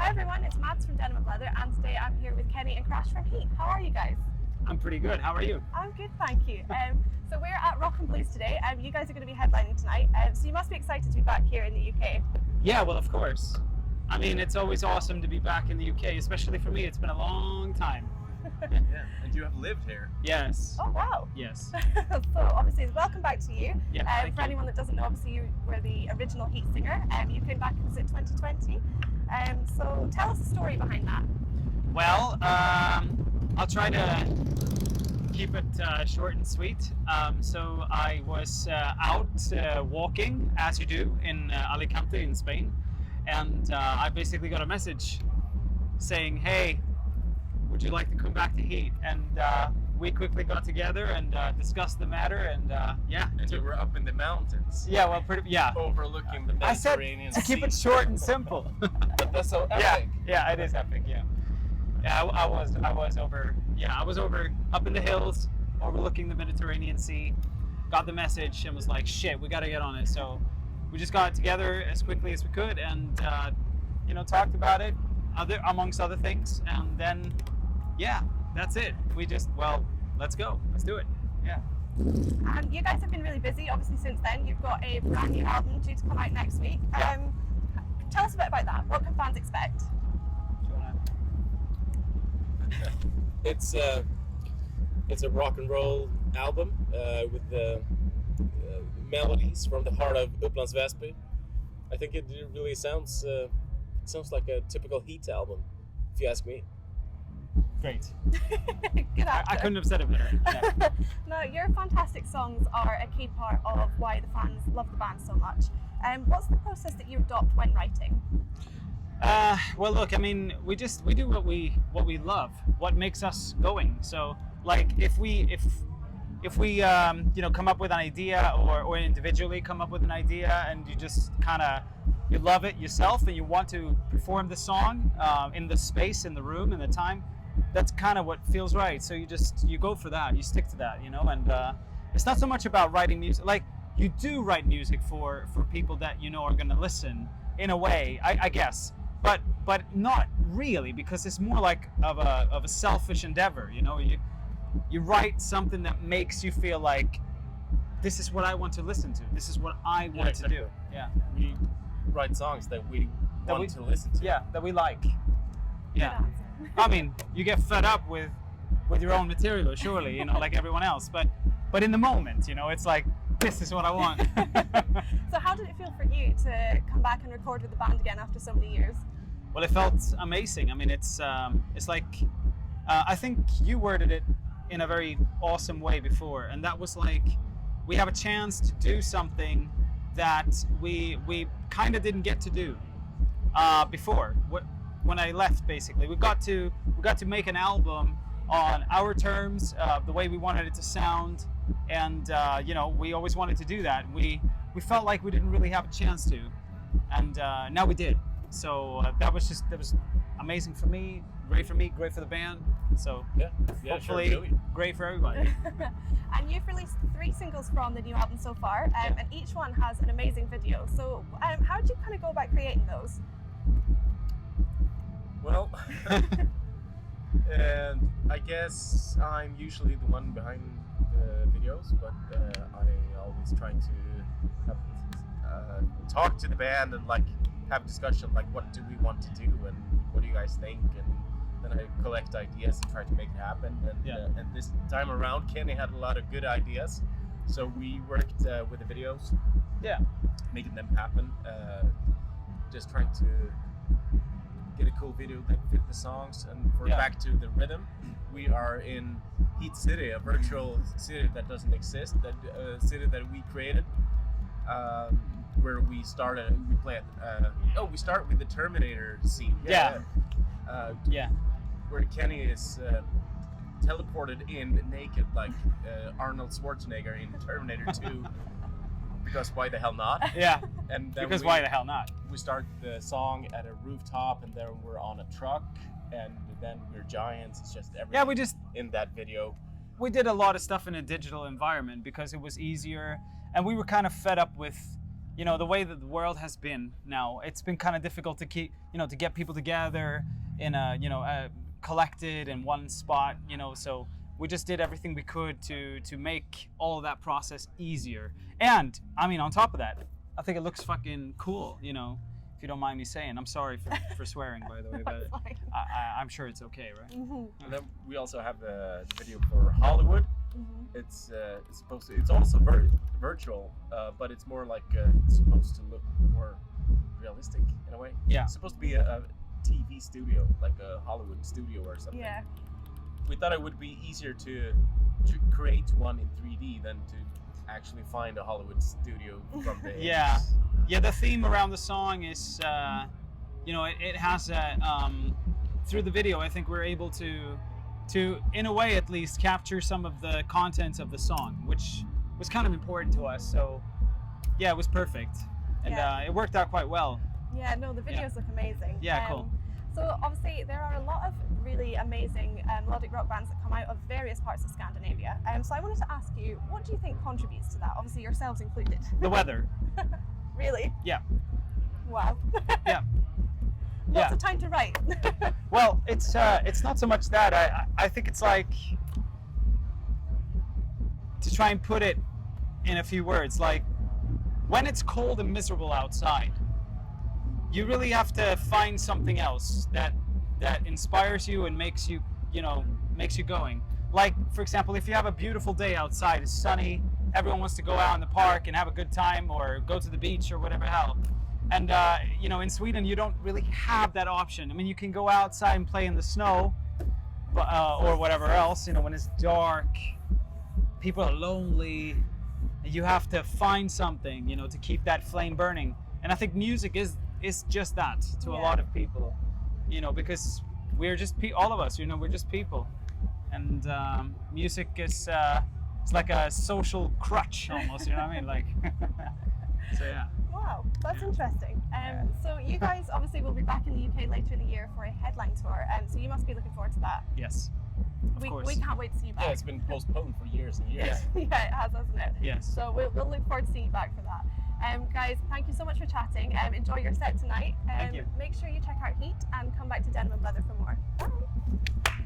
Hi everyone, it's Mads from Denim and Blether, and today I'm here with Kenny and Crash from H.E.A.T. How are you guys? I'm pretty good. How are you? I'm good, thank you. So we're at Rock and Blues today. You guys are going to be headlining tonight, so you must be excited to be back here in the UK. Yeah, well, of course. I mean, it's always awesome to be back in the UK, especially for me. It's been a long time. Yeah, and you have lived here. Yes. Oh wow. Yes. So obviously, welcome back to you. Yeah, For anyone that doesn't know, obviously you were the original H.E.A.T singer. You came back, was it 2020? So tell us the story behind that. Well, I'll try to keep it short and sweet. So I was out walking, as you do, in Alicante in Spain, and I basically got a message saying, "Hey, would you like to come back to H.E.A.T?" And we quickly got together and discussed the matter, and yeah. And you were up in the mountains. Yeah, well, Overlooking the I said Mediterranean to keep Sea. it short and simple. But that's so epic. Yeah, it is epic. Yeah, I was over. Yeah, I was over up in the hills, overlooking the Mediterranean Sea. Got the message and was like, "Shit, we got to get on it." So we just got it together as quickly as we could, and talked about it, amongst other things, and then yeah, that's it. We just let's go, let's do it. Yeah. And you guys have been really busy, obviously, since then. You've got a brand new album due to come out next week. Yeah. Tell us a bit about that. What can fans expect? It's a rock and roll album with melodies from the heart of Upplands Väsby. I think it really sounds like a typical H.E.A.T album, if you ask me. Great. Good answer. I couldn't have said it better. Yeah. No, your fantastic songs are a key part of why the fans love the band so much. What's the process that you adopt when writing? Well, look, I mean, we do what we love, what makes us going. So, like, if we come up with an idea, or individually come up with an idea, and you just kind of you love it yourself, and you want to perform the song in the space, in the room, in the time, that's kind of what feels right. So you go for that, you stick to that, and it's not so much about writing music. Like, you do write music for people that are going to listen in a way, I guess. But not really, because it's more like of a selfish endeavor. You write something that makes you feel like, this is what I want to listen to. This is what I want to do. Yeah. We write songs that we want to listen to. Yeah, that we like. Yeah. Good answer. I mean, you get fed up with your own material, surely, like everyone else. But in the moment, it's like, this is what I want. So how did it feel for you to come back and record with the band again after so many years? Well, it felt amazing. I mean, it's like, I think you worded it in a very awesome way before, and that was like, we have a chance to do something that we kind of didn't get to do before. When I left, basically, we got to make an album on our terms, the way we wanted it to sound, and we always wanted to do that. We felt like we didn't really have a chance to, and now we did. So that was amazing for me, great for the band. So yeah, hopefully sure, really. Great for everybody. And you've released 3 singles from the new album so far, and each one has an amazing video. So how did you kind of go about creating those? Well, and I guess I'm usually the one behind the videos, but I always try to talk to the band and have a discussion, like, what do we want to do and what do you guys think, and then I collect ideas and try to make it happen. And and this time around, Kenny had a lot of good ideas, so we worked with the videos, making them happen, just trying to get a cool video that fit the songs. And for back to the rhythm, we are in H.E.A.T City, a virtual city that doesn't exist, that city that we created, where we started. We play we start with the Terminator scene. Where Kenny is teleported in naked, like Arnold Schwarzenegger in Terminator 2. Because why the hell not? Yeah. And then because why the hell not? We start the song at a rooftop, and then we're on a truck, and then we're giants. It's just everything. Yeah, we just in that video. We did a lot of stuff in a digital environment because it was easier, and we were kind of fed up with you know, the way that the world has been now, it's been kind of difficult to keep, you know, to get people together in a, you know, collected in one spot, you know, so we just did everything we could to make all of that process easier. And I mean, on top of that, I think it looks fucking cool, you know, if you don't mind me saying. I'm sorry for swearing, by the way, but I'm sure it's okay, right? Mm-hmm. And then we also have the video for Hollywood. Mm-hmm. It's supposed to. It's also virtual, but it's more like supposed to look more realistic in a way. Yeah. It's supposed to be a TV studio, like a Hollywood studio or something. Yeah. We thought it would be easier to create one in 3D than to actually find a Hollywood studio from the Yeah. Yeah, the theme around the song is, you know, it has a, through the video, I think we're able to, in a way at least, capture some of the content of the song, which was kind of important to us. So, yeah, it was perfect. And Yeah. it worked out quite well. Yeah, no, the videos look amazing. Yeah, cool. So obviously there are a lot of really amazing melodic rock bands that come out of various parts of Scandinavia. So I wanted to ask you, what do you think contributes to that? Obviously yourselves included. The weather. Really? Yeah. Wow. Yeah. Lots of time to write. Well, it's not so much that. I think it's like, to try and put it in a few words, like when it's cold and miserable outside, you really have to find something else that inspires you and makes you, you know, makes you going. Like, for example, if you have a beautiful day outside, it's sunny, everyone wants to go out in the park and have a good time or go to the beach or whatever hell. And, you know, in Sweden, you don't really have that option. I mean, you can go outside and play in the snow or whatever else, you know, when it's dark, people are lonely, and you have to find something, you know, to keep that flame burning. And I think music is just that to a lot of people, you know, because we're just all of us, you know, we're just people, and music is it's like a social crutch almost, you know what I mean, like. So yeah. Wow, that's interesting. So you guys obviously will be back in the UK later in the year for a headline tour, so you must be looking forward to that. Yes, of course. We can't wait to see you back. Yeah, it's been postponed for years and years. Yeah, it has, hasn't it? Yes. So we'll look forward to seeing you back for that. Guys, thank you so much for chatting. Enjoy your set tonight. Thank you. Make sure you check out H.E.A.T and come back to Denim and Blether for more. Bye.